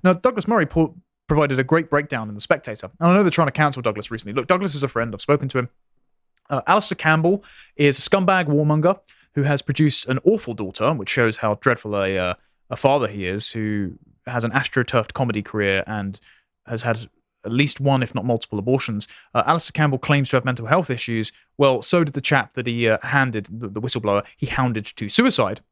Now, Douglas Murray provided a great breakdown in The Spectator. And I know they're trying to cancel Douglas recently. Look, Douglas is a friend. I've spoken to him. Alistair Campbell is a scumbag warmonger who has produced an awful daughter, which shows how dreadful a father he is, who has an astroturfed comedy career and has had at least one, if not multiple, abortions. Alistair Campbell claims to have mental health issues. Well, so did the chap that he handed, the whistleblower, he hounded to suicide,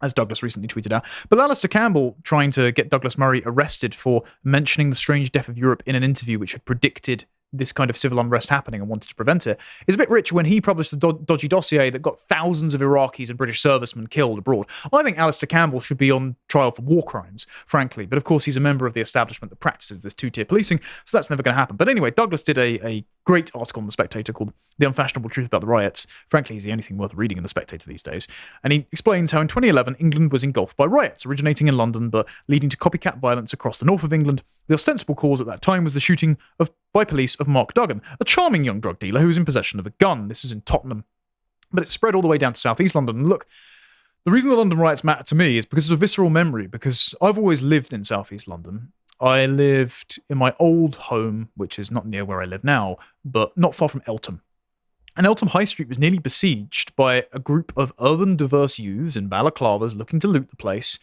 as Douglas recently tweeted out. But Alistair Campbell trying to get Douglas Murray arrested for mentioning the strange death of Europe in an interview which had predicted this kind of civil unrest happening and wanted to prevent it, is a bit rich when he published a dodgy dossier that got thousands of Iraqis and British servicemen killed abroad. I think Alistair Campbell should be on trial for war crimes, frankly, but of course he's a member of the establishment that practices this two-tier policing, so that's never going to happen. But anyway, Douglas did a great article in The Spectator called The Unfashionable Truth About the Riots. Frankly, he's the only thing worth reading in The Spectator these days. And he explains how in 2011, England was engulfed by riots, originating in London, but leading to copycat violence across the north of England. The ostensible cause at that time was the shooting by police of Mark Duggan, a charming young drug dealer who was in possession of a gun. This was in Tottenham. But it spread all the way down to southeast London. And look, the reason the London riots matter to me is because of a visceral memory, because I've always lived in southeast London. I lived in my old home, which is not near where I live now, but not far from Eltham. And Eltham High Street was nearly besieged by a group of urban diverse youths in balaclavas looking to loot the place,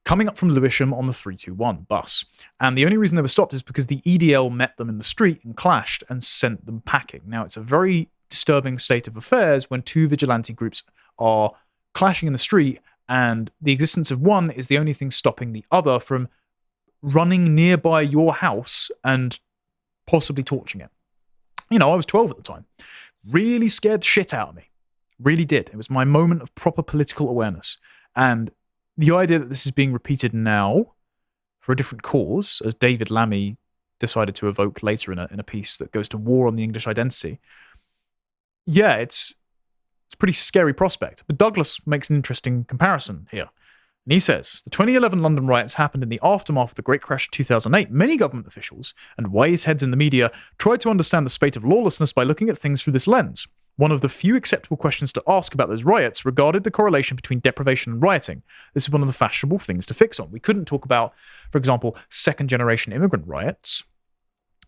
coming up from Lewisham on the 321 bus. And the only reason they were stopped is because the EDL met them in the street and clashed and sent them packing. Now, it's a very disturbing state of affairs when two vigilante groups are clashing in the street, and the existence of one is the only thing stopping the other from running nearby your house and possibly torching it. You know, I was 12 at the time. Really scared the shit out of me. Really did. It was my moment of proper political awareness. And the idea that this is being repeated now for a different cause, as David Lammy decided to evoke later in a piece that goes to war on the English identity, yeah, it's a pretty scary prospect. But Douglas makes an interesting comparison here. And he says, the 2011 London riots happened in the aftermath of the Great Crash of 2008. Many government officials and wise heads in the media tried to understand the spate of lawlessness by looking at things through this lens. One of the few acceptable questions to ask about those riots regarded the correlation between deprivation and rioting. This is one of the fashionable things to fix on. We couldn't talk about, for example, second-generation immigrant riots,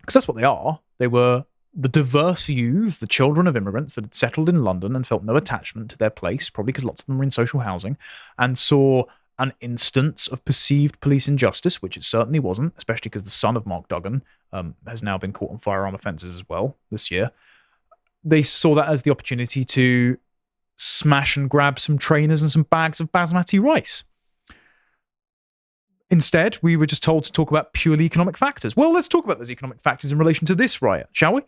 because that's what they are. They were the diverse youths, the children of immigrants that had settled in London and felt no attachment to their place, probably because lots of them were in social housing, and saw an instance of perceived police injustice, which it certainly wasn't, especially because the son of Mark Duggan has now been caught on firearm offences as well this year. They saw that as the opportunity to smash and grab some trainers and some bags of basmati rice. Instead, we were just told to talk about purely economic factors. Well, let's talk about those economic factors in relation to this riot, shall we?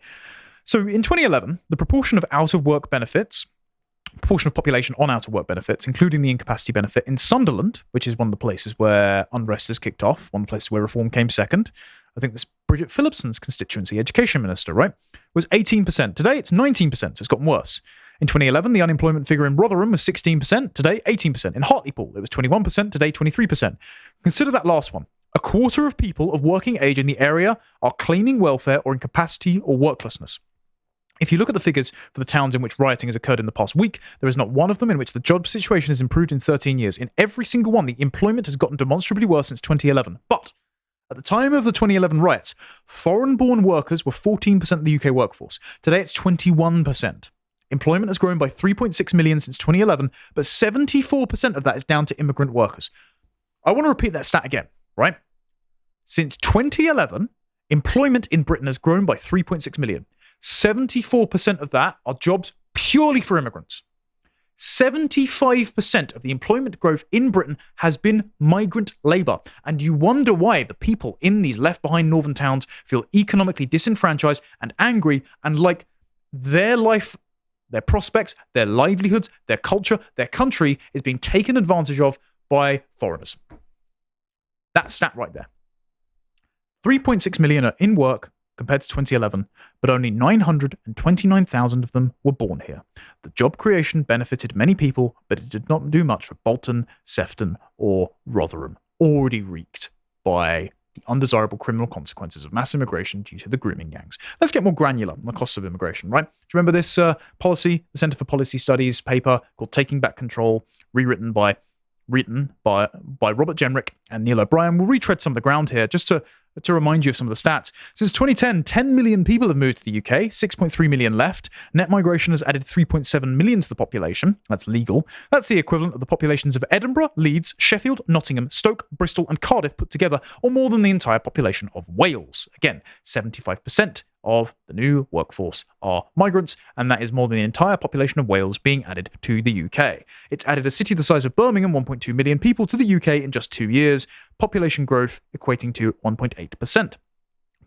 So in 2011, the proportion of out-of-work benefits, proportion of population on out-of-work benefits, including the incapacity benefit in Sunderland, which is one of the places where unrest has kicked off, one of the places where reform came second. I think this Bridget Phillipson's constituency, education minister, right, was 18%. Today, it's 19%, so it's gotten worse. In 2011, the unemployment figure in Rotherham was 16%, today 18%. In Hartlepool, it was 21%, today 23%. Consider that last one. A quarter of people of working age in the area are claiming welfare or incapacity or worklessness. If you look at the figures for the towns in which rioting has occurred in the past week, there is not one of them in which the job situation has improved in 13 years. In every single one, the employment has gotten demonstrably worse since 2011. But at the time of the 2011 riots, foreign-born workers were 14% of the UK workforce. Today, it's 21%. Employment has grown by 3.6 million since 2011, but 74% of that is down to immigrant workers. I want to repeat that stat again, right? Since 2011, employment in Britain has grown by 3.6 million. 74% of that are jobs purely for immigrants. 75% of the employment growth in Britain has been migrant labour. And you wonder why the people in these left-behind northern towns feel economically disenfranchised and angry and like their life, their prospects, their livelihoods, their culture, their country is being taken advantage of by foreigners. That stat right there. 3.6 million are in work compared to 2011, but only 929,000 of them were born here. The job creation benefited many people, but it did not do much for Bolton, Sefton, or Rotherham, already reeked by the undesirable criminal consequences of mass immigration due to the grooming gangs. Let's get more granular on the cost of immigration, right? Do you remember this policy, the Centre for Policy Studies paper called Taking Back Control, rewritten by written by Robert Jenrick and Neil O'Brien. We'll retread some of the ground here just to remind you of some of the stats. Since 2010, 10 million people have moved to the UK, 6.3 million left. Net migration has added 3.7 million to the population. That's legal. That's the equivalent of the populations of Edinburgh, Leeds, Sheffield, Nottingham, Stoke, Bristol, and Cardiff put together, or more than the entire population of Wales. Again, 75% of the new workforce are migrants, and that is more than the entire population of Wales being added to the UK. It's added a city the size of Birmingham, 1.2 million people, to the UK in just 2 years, population growth equating to 1.8%.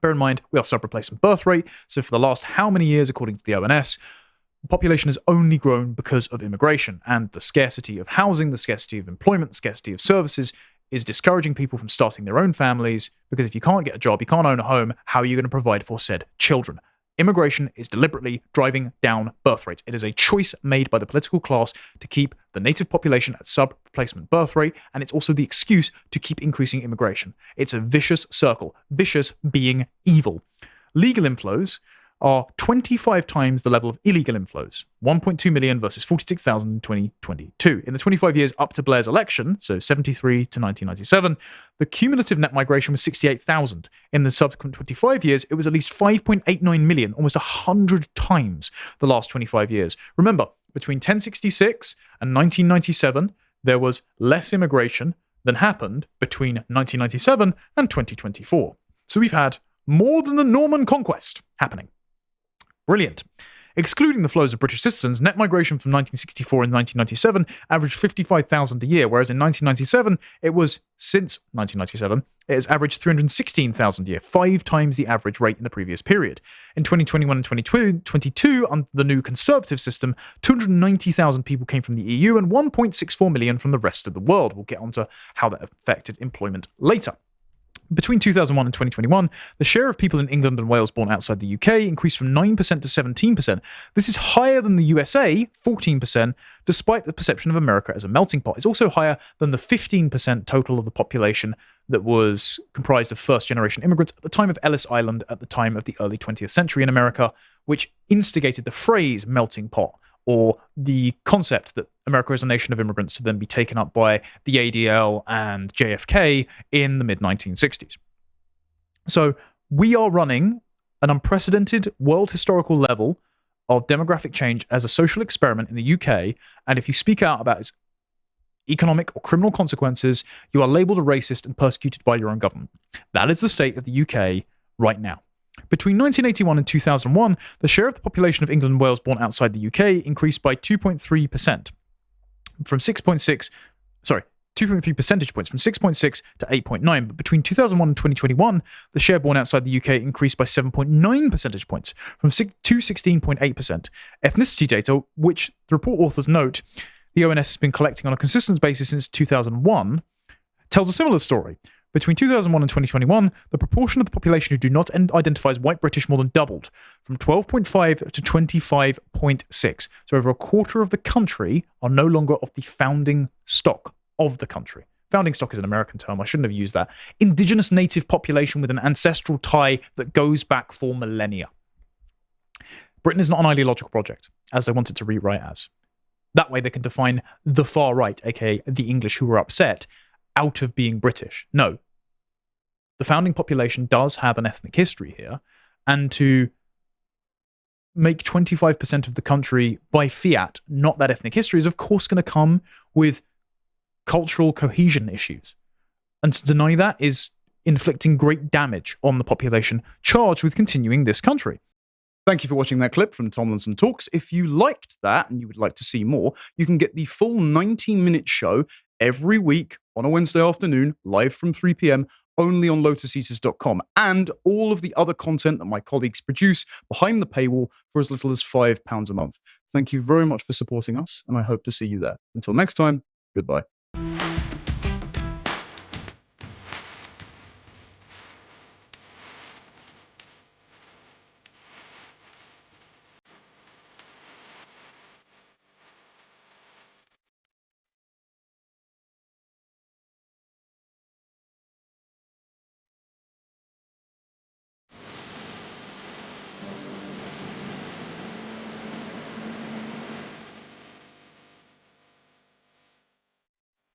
Bear in mind, we are sub-replacement birth rate, so for the last how many years, according to the ONS, the population has only grown because of immigration, and the scarcity of housing, the scarcity of employment, the scarcity of services is discouraging people from starting their own families, because if you can't get a job, you can't own a home, how are you going to provide for said children? Immigration is deliberately driving down birth rates. It is a choice made by the political class to keep the native population at sub-replacement birth rate, and it's also the excuse to keep increasing immigration. It's a vicious circle, vicious being evil. Legal inflows are 25 times the level of illegal inflows, 1.2 million versus 46,000 in 2022. In the 25 years up to Blair's election, so 73 to 1997, the cumulative net migration was 68,000. In the subsequent 25 years, it was at least 5.89 million, almost 100 times the last 25 years. Remember, between 1066 and 1997, there was less immigration than happened between 1997 and 2024. So we've had more than the Norman Conquest happening. Brilliant. Excluding the flows of British citizens, net migration from 1964 and 1997 averaged 55,000 a year, whereas in 1997, it has averaged 316,000 a year, 5 times the average rate in the previous period. In 2021 and 2022, under the new Conservative system, 290,000 people came from the EU and 1.64 million from the rest of the world. We'll get onto how that affected employment later. Between 2001 and 2021, the share of people in England and Wales born outside the UK increased from 9% to 17%. This is higher than the USA, 14%, despite the perception of America as a melting pot. It's also higher than the 15% total of the population that was comprised of first-generation immigrants at the time of Ellis Island at the time of the early 20th century in America, which instigated the phrase melting pot, or the concept that America is a nation of immigrants to then be taken up by the ADL and JFK in the mid-1960s. So we are running an unprecedented world historical level of demographic change as a social experiment in the UK, and if you speak out about its economic or criminal consequences, you are labelled a racist and persecuted by your own government. That is the state of the UK right now. Between 1981 and 2001, the share of the population of England and Wales born outside the UK increased by 2.3%, from 2.3 percentage points, from 6.6 to 8.9. But between 2001 and 2021, the share born outside the UK increased by 7.9 percentage points, from 6 to 16.8%. Ethnicity data, which the report authors note the ONS has been collecting on a consistent basis since 2001, tells a similar story. Between 2001 and 2021, the proportion of the population who do not identify as white British more than doubled, from 12.5 to 25.6. So over a quarter of the country are no longer of the founding stock of the country. Founding stock is an American term. I shouldn't have used that. Indigenous native population with an ancestral tie that goes back for millennia. Britain is not an ideological project, as they wanted to rewrite as. That way they can define the far right, aka the English who were upset, out of being British. No. The founding population does have an ethnic history here, and to make 25% of the country by fiat not that ethnic history is of course going to come with cultural cohesion issues. And to deny that is inflicting great damage on the population charged with continuing this country. Thank you for watching that clip from Tomlinson Talks. If you liked that and you would like to see more, you can get the full 90-minute show every week on a Wednesday afternoon, live from 3 p.m, only on lotuseaters.com, and all of the other content that my colleagues produce behind the paywall for as little as £5 a month. Thank you very much for supporting us, and I hope to see you there. Until next time, goodbye.